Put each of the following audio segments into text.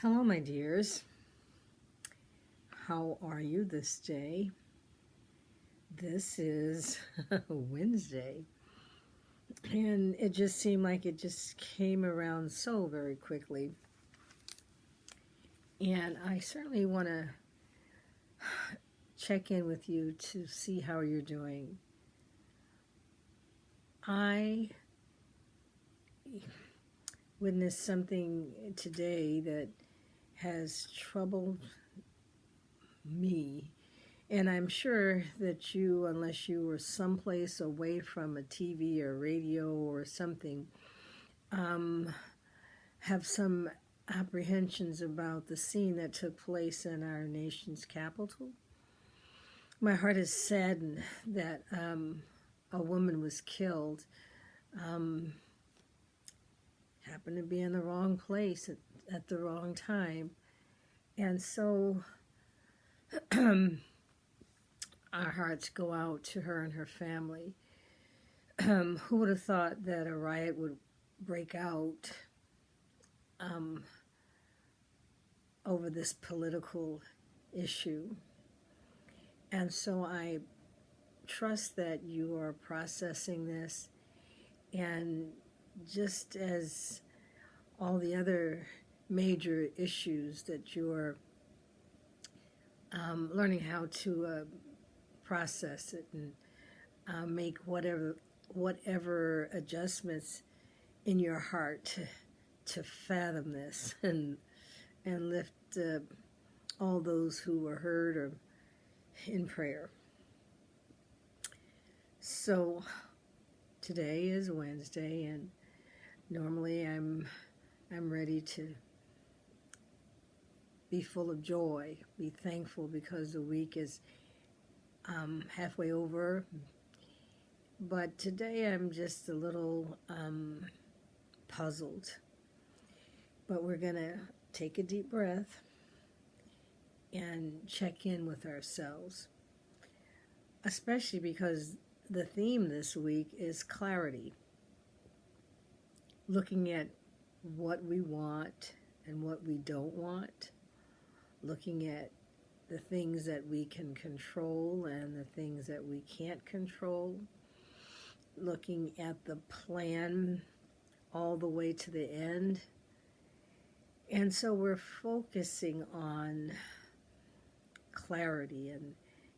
Hello, my dears. How are you this day? This is Wednesday, and it just seemed like it just came around so very quickly. And I certainly want to check in with you to see how you're doing. I witnessed something today that has troubled me. And I'm sure that you, unless you were someplace away from a TV or radio or something, have some apprehensions about the scene that took place in our nation's capital. My heart is saddened that a woman was killed, happened to be in the wrong place at the wrong time. And so our hearts go out to her and her family. Who would have thought that a riot would break out over this political issue? And so I trust that you are processing this, and just as all the other major issues that you're learning how to process it and make whatever adjustments in your heart to fathom this and lift all those who were hurt or in prayer. So today is Wednesday, and normally I'm ready to be full of joy, be thankful because the week is halfway over. But today I'm just a little puzzled. But we're going to take a deep breath and check in with ourselves, especially because the theme this week is clarity. Looking at what we want and what we don't want, looking at the things that we can control and the things that we can't control, looking at the plan all the way to the end. And so we're focusing on clarity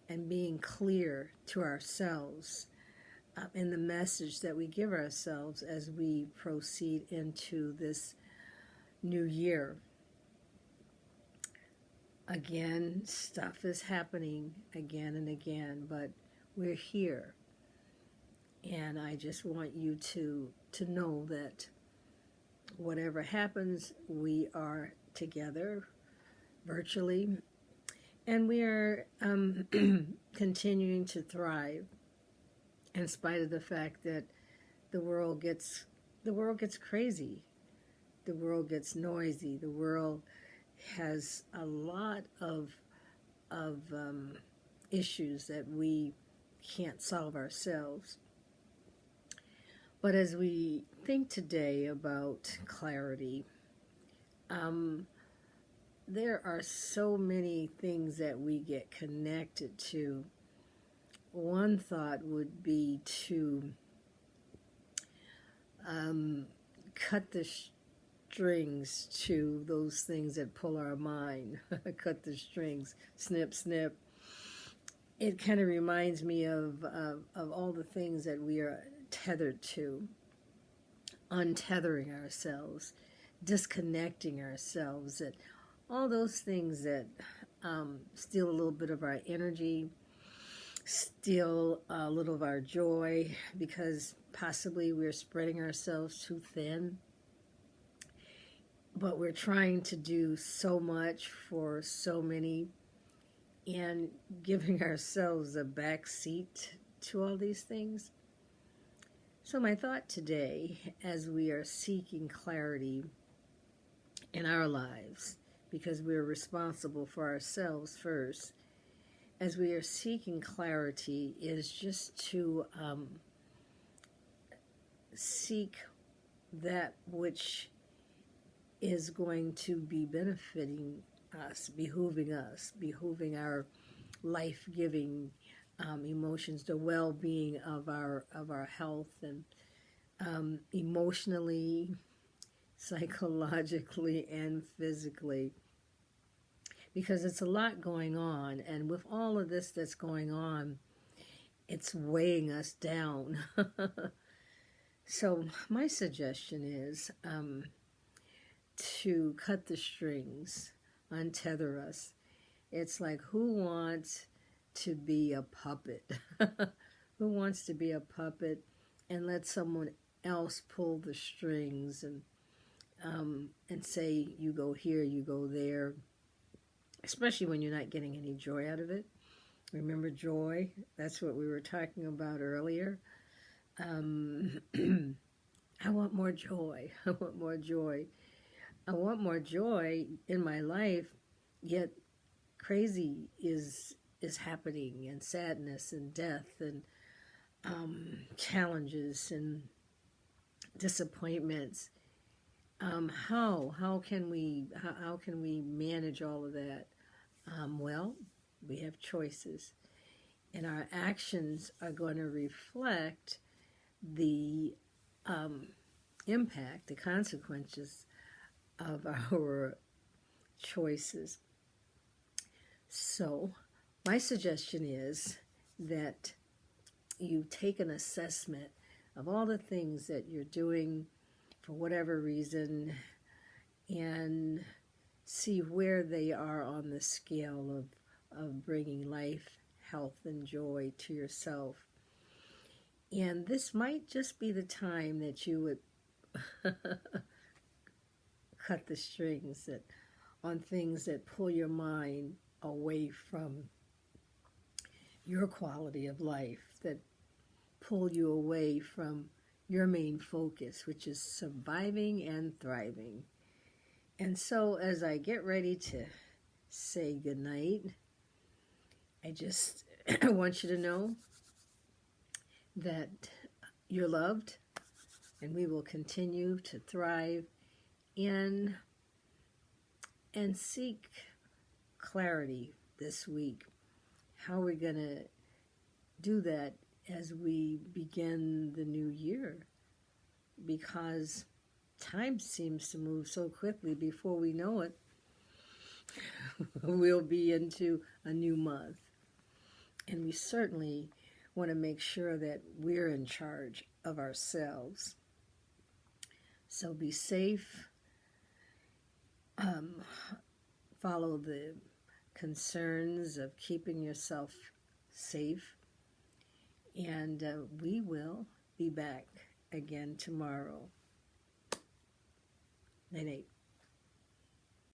and being clear to ourselves in the message that we give ourselves as we proceed into this new year. Again, stuff is happening again and again, but we're here. And I just want you to know that whatever happens, we are together virtually, and we are continuing to thrive in spite of the fact that the world gets crazy, the world gets noisy, the world has a lot of issues that we can't solve ourselves. But as we think today about clarity, there are so many things that we get connected to. One thought would be to cut the strings to those things that pull our mind. Cut the strings, snip, snip. It kind of reminds me of all the things that we are tethered to, untethering ourselves, disconnecting ourselves, and all those things that steal a little bit of our energy, steal a little of our joy, because possibly we're spreading ourselves too thin. But we're trying to do so much for so many and giving ourselves a back seat to all these things. So my thought today, as we are seeking clarity in our lives, because we're responsible for ourselves first, as we are seeking clarity, is just to seek that which is going to be benefiting us, behooving our life-giving emotions, the well-being of our health, and emotionally, psychologically, and physically, because it's a lot going on, and with all of this that's going on, it's weighing us down. So my suggestion is to cut the strings, untether us. It's like, who wants to be a puppet? Who wants to be a puppet and let someone else pull the strings and say, you go here, you go there, especially when you're not getting any joy out of it. Remember joy? That's what we were talking about earlier. I want more joy. I want more joy. I want more joy in my life, yet crazy is happening, and sadness and death and challenges and disappointments. How can we manage all of that? Well, we have choices, and our actions are going to reflect the impact, the consequences of our choices. So my suggestion is that you take an assessment of all the things that you're doing for whatever reason and see where they are on the scale of bringing life, health, and joy to yourself. And this might just be the time that you would cut the strings on things that pull your mind away from your quality of life, that pull you away from your main focus, which is surviving and thriving. And so as I get ready to say goodnight, I just want you to know that you're loved, and we will continue to thrive and seek clarity this week. How we're going to do that as we begin the new year, because time seems to move so quickly. Before we know it, we'll be into a new month. And we certainly want to make sure that we're in charge of ourselves. So be safe. Follow the concerns of keeping yourself safe. And we will be back again tomorrow. Night-night.